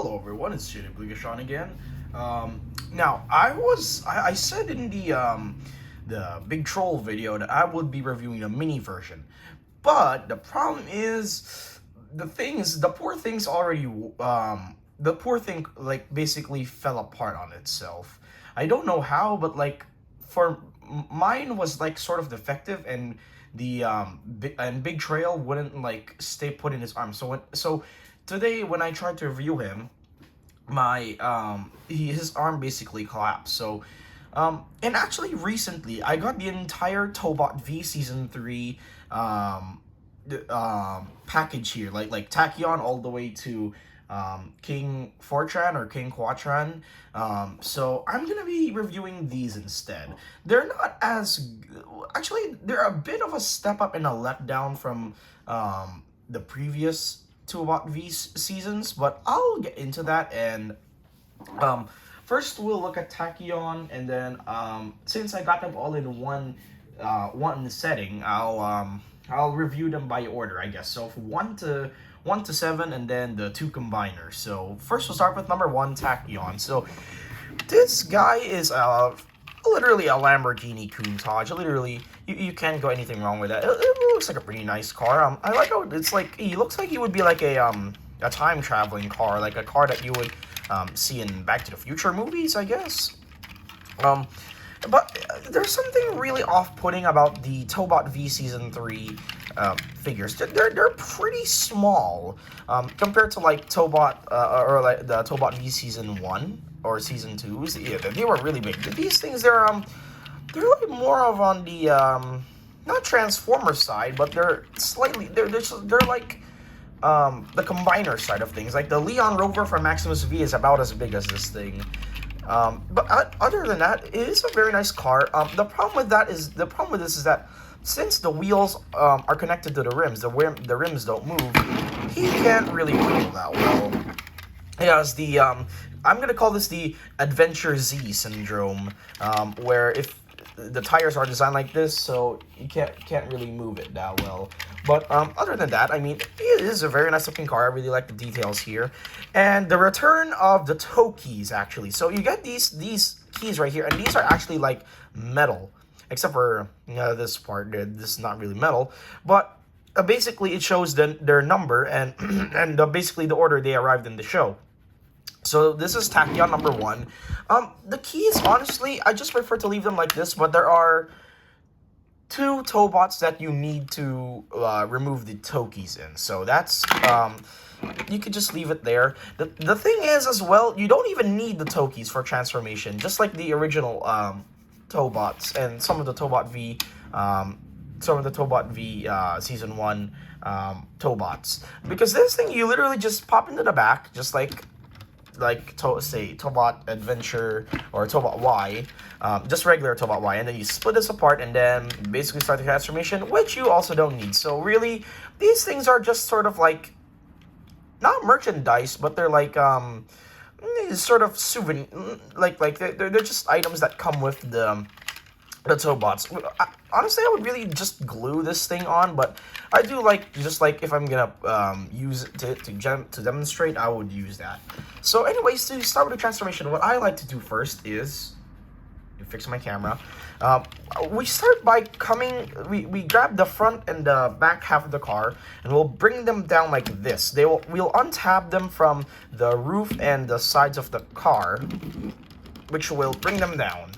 Hello everyone, it's Sean again. Now I said in the Big Troll video that I would be reviewing the mini version, but the problem is the poor thing's already the poor thing like basically fell apart on itself. I don't know how, but like for mine was like sort of defective, and Big Trail wouldn't like stay put in his arm. So today when I tried to review him, his arm basically collapsed. So and actually recently I got the entire Tobot V Season 3 package here, like Tachyon all the way to King Fortran or King Quatran. So I'm gonna be reviewing these instead. They're not as actually they're a bit of a step up and a letdown from the previous Tobot V seasons, but I'll get into that. And first we'll look at Tachyon, and then since I got them all in one setting, I'll review them by order, I guess. So from 1 to 7, and then the 2 combiners. So first we'll start with number 1, Tachyon. So this guy is literally a Lamborghini Countach. Literally, you can't go anything wrong with that. It looks like a pretty nice car. I like how it's like, he looks like he would be like a time traveling car, like a car that you would see in Back to the Future movies, I guess. But there's something really off-putting about the Tobot V Season 3 figures. They're pretty small compared to like Tobot or like the Tobot V Season 1 or Season 2s. Yeah, they were really big. These things, they're like more of on the not Transformer side, but they're slightly they're like the combiner side of things. Like the Leon Rover from Maximus V is about as big as this thing. But other than that, it is a very nice car. The problem with this is that since the wheels are connected to the rims, the rims don't move. He can't really wheel that well. He has the I'm gonna call this the Adventure Z syndrome, where if the tires are designed like this, so you can't really move it that well. But other than that, I mean, it is a very nice looking car. I really like the details here. And the return of the toe keys, actually. So you get these keys right here, and these are actually like metal. Except for this part, this is not really metal. But basically it shows their number and, and basically the order they arrived in the show. So this is Tachyon number 1. The keys, honestly, I just prefer to leave them like this, but there are 2 Tobots that you need to remove the toe keys in. So that's, you could just leave it there. The thing is as well, you don't even need the toe keys for transformation, just like the original Tobots and some of the Tobot V Season 1 Tobots. Because this thing, you literally just pop into the back, just like say Tobot Adventure or Tobot Y, just regular Tobot Y, and then you split this apart and then basically start the transformation, which you also don't need. So really, these things are just sort of like not merchandise, but they're like sort of souvenir, like they're just items that come with the Tobots. Honestly, I would really just glue this thing on, but I do like, just like if I'm gonna use it to demonstrate, I would use that. So anyways, to start with the transformation, what I like to do first is fix my camera. We start by we grab the front and the back half of the car, and we'll bring them down like this. We'll untab them from the roof and the sides of the car, which will bring them down.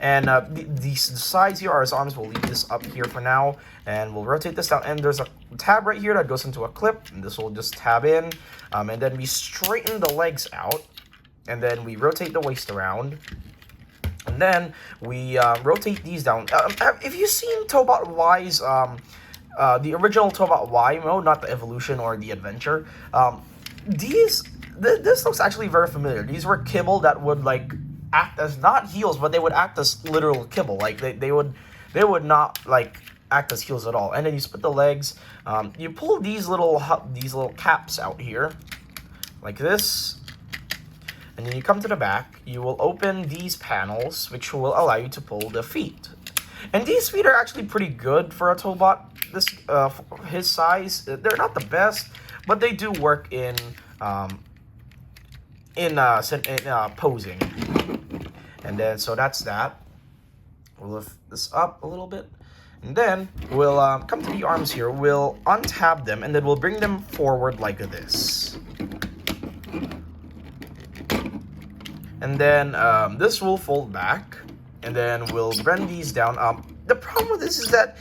And the sides here are his arms. We'll leave this up here for now, and we'll rotate this down. And there's a tab right here that goes into a clip, and this will just tab in. And then we straighten the legs out, and then we rotate the waist around. And then we rotate these down. If you've seen Tobot Y's, the original Tobot Y mode, not the Evolution or the Adventure, this looks actually very familiar. These were kibble that would like act as not heels, but they would act as literal kibble. Like they would not like act as heels at all. And then you split the legs. You pull these little caps out here, like this. And then you come to the back, you will open these panels, which will allow you to pull the feet. And these feet are actually pretty good for a Tobot his size. They're not the best, but they do work in posing. And then so that's that. We'll lift this up a little bit. And then we'll come to the arms here. We'll untab them, and then we'll bring them forward like this. And then this will fold back, and then we'll bend these down. The problem with this is that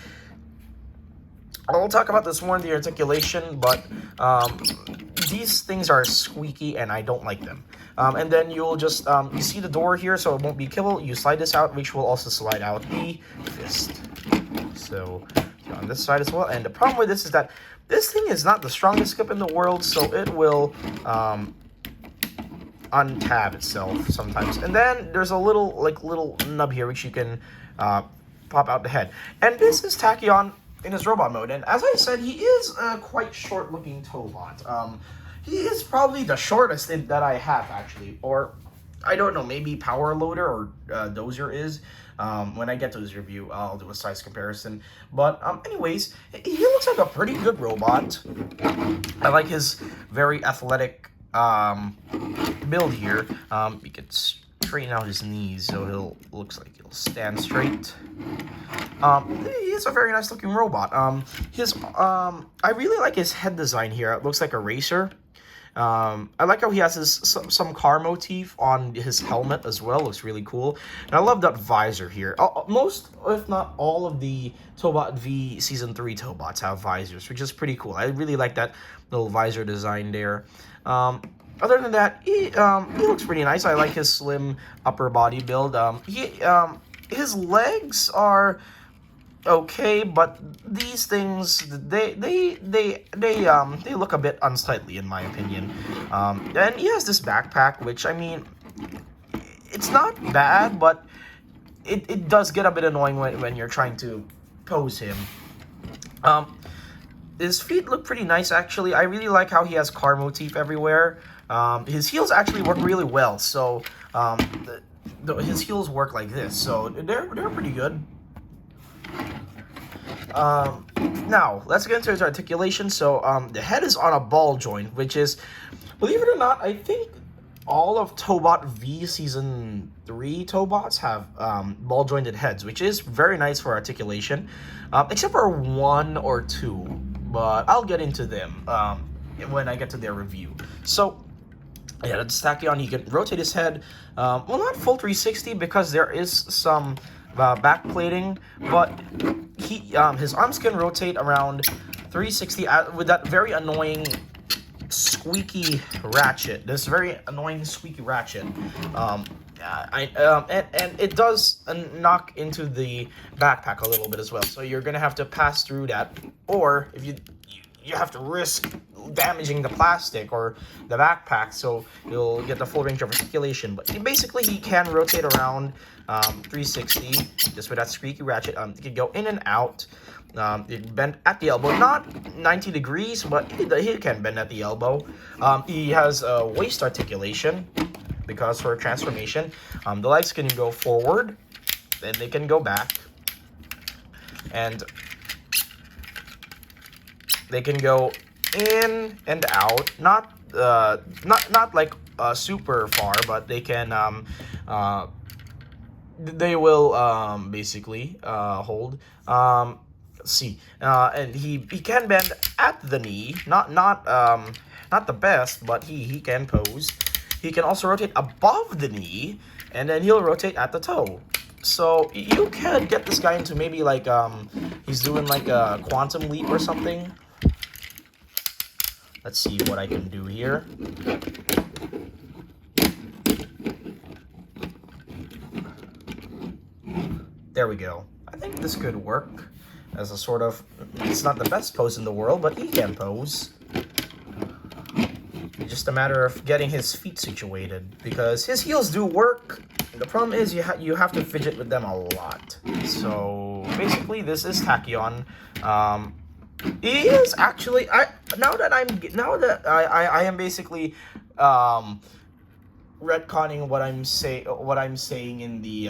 I'll talk about this more in the articulation, but these things are squeaky, and I don't like them. And then you'll just, you see the door here, so it won't be kibble. You slide this out, which will also slide out the fist. So on this side as well. And the problem with this is that this thing is not the strongest grip in the world, so it will untab itself sometimes. And then there's a little nub here which you can pop out the head. And this is Tachyon in his robot mode. And as I said, he is a quite short-looking Tobot. He is probably the shortest that I have, actually. Or, I don't know, maybe Power Loader or Dozer is. When I get to his review, I'll do a size comparison. But anyways, he looks like a pretty good robot. I like his very athletic build here. You can straighten out his knees, so looks like he'll stand straight. He is a very nice looking robot. I really like his head design here. It looks like a racer. I like how he has some car motif on his helmet as well. Looks really cool. And I love that visor here. Most, if not all, of the Tobot V Season 3 Tobots have visors, which is pretty cool. I really like that little visor design there. Other than that, he looks pretty nice. I like his slim upper body build. His legs are okay, but these things they look a bit unsightly in my opinion. And he has this backpack, which, I mean, it's not bad, but it does get a bit annoying when you're trying to pose him. His feet look pretty nice, actually. I really like how he has car motif everywhere. His heels actually work really well, so his heels work like this, so they're pretty good. Now, let's get into his articulation. So, the head is on a ball joint, which is, believe it or not, I think all of Tobot V Season 3 Tobots have ball jointed heads, which is very nice for articulation, except for one or two, but I'll get into them when I get to their review. So, yeah, that's Tachyon. He can rotate his head, well, not full 360 because there is some back plating, but his arms can rotate around 360 with that very annoying squeaky ratchet. This very annoying squeaky ratchet. And it does knock into the backpack a little bit as well. So you're gonna have to pass through that, or if you have to risk damaging the plastic or the backpack, so you'll get the full range of articulation. But basically, he can rotate around 360 just with that squeaky ratchet. He can go in and out. It bend at the elbow, not 90 degrees, but he can bend at the elbow. He has waist articulation because for transformation, the legs can go forward, then they can go back, and they can go in and out, not like super far, but they can they will basically hold. Let's see, and he can bend at the knee, not the best, but he can pose. He can also rotate above the knee, and then he'll rotate at the toe. So you can get this guy into maybe like he's doing like a quantum leap or something. Let's see what I can do here. There we go. I think this could work as a sort of, it's not the best pose in the world, but he can pose. It's just a matter of getting his feet situated, because his heels do work. The problem is you have to fidget with them a lot. So basically, this is Tachyon. He is actually, I am basically retconning what I'm saying in the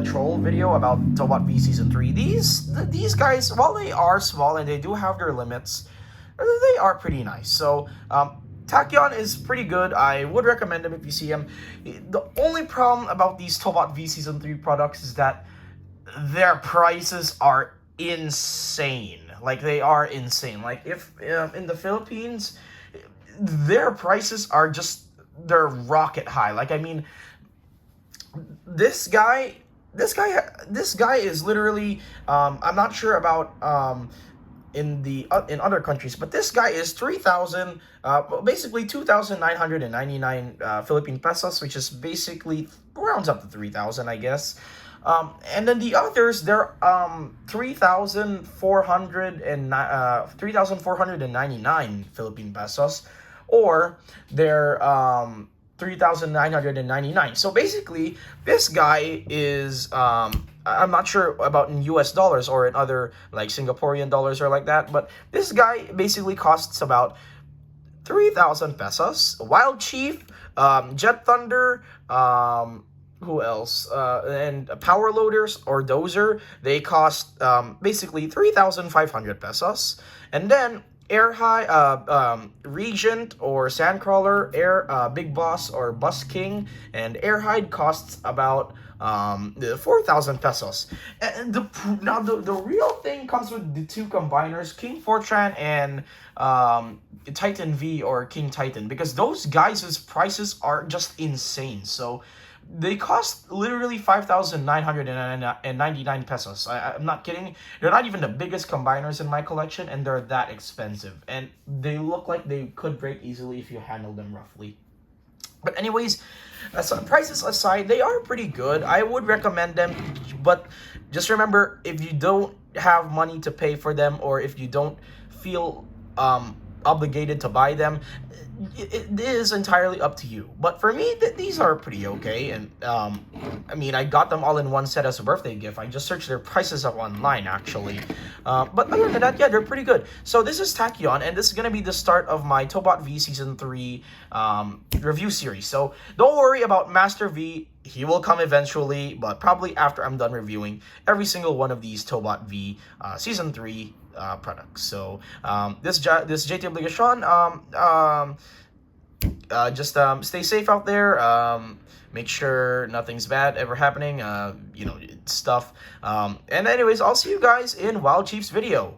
troll video about Tobot V Season 3. These guys, while they are small and they do have their limits, they are pretty nice. So Tachyon is pretty good. I would recommend him if you see him. The only problem about these Tobot V Season 3 products is that their prices are insane. Like, they are insane. Like, if in the Philippines, their prices are just, they're rocket high. Like, I mean, this guy is literally, I'm not sure about in other countries, but this guy is 3,000, basically 2,999 Philippine pesos, which is basically rounds up to 3,000, I guess. And then the others, they're 3,499 Philippine pesos, or they're 3,999. So basically, this guy is, I'm not sure about in US dollars or in other like Singaporean dollars or like that, but this guy basically costs about 3,000 pesos. Wild Chief, Jet Thunder, who else? And Power Loaders or Dozer, they cost basically 3,500 pesos. And then Air High, Regent or Sandcrawler, Big Boss or Bus King, and Air Hide costs about 4,000 pesos. And the real thing comes with the two combiners, King Fortran and Titan V or King Titan, because those guys' prices are just insane. So they cost literally 5,999 pesos. I'm not kidding. They're not even the biggest combiners in my collection, and they're that expensive. And they look like they could break easily if you handle them roughly. But anyways, prices aside, they are pretty good. I would recommend them, but just remember, if you don't have money to pay for them, or if you don't feel obligated to buy them, it is entirely up to you. But for me, these are pretty okay. And I mean, I got them all in one set as a birthday gift. I just searched their prices up online, actually. But other than that, yeah, they're pretty good. So this is Tachyon, and this is gonna be the start of my Tobot V Season 3 review series. So don't worry about Master V. He will come eventually, but probably after I'm done reviewing every single one of these Tobot V Season 3 products. So this JT Obligation, just stay safe out there. Make sure nothing's bad ever happening. You know, stuff. And anyways, I'll see you guys in Wild Chief's video.